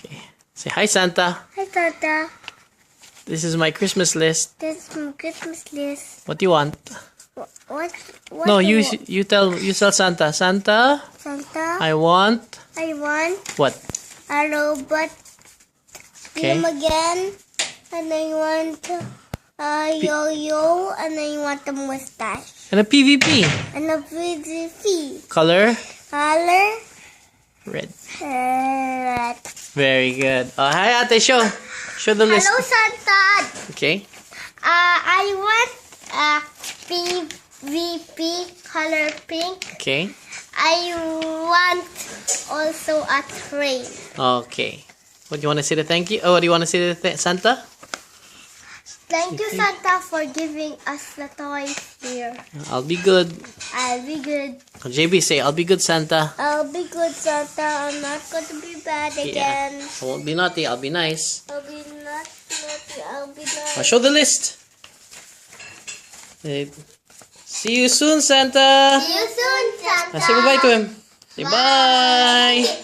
Okay. Say hi, Santa. Hi, Santa. This is my Christmas list. This is my Christmas list. What do you want? What No, do you tell Santa. Santa, Santa, I want I want what? a robot Okay. game again. And I want a yo-yo. And I want a mustache. And a PvP. And a PvP. Color Color red. red. Very good. Oh, hi, Ate. Show the list. Hello, Santa. Okay. I want a PvP color pink. Okay. I want also a train. Okay. What do you want to say to thank you? Oh, what do you want to say to Santa? Thank you, Santa, for giving us the toys here. I'll be good. I'll be good. JB, say I'll be good, Santa. I'll be good, Santa. I'm not going to be bad again. I won't be naughty. I'll be nice. I'll be not naughty. I'll be nice. I'll show the list. See you soon, Santa. See you soon, Santa. Say bye-bye to him. Say bye.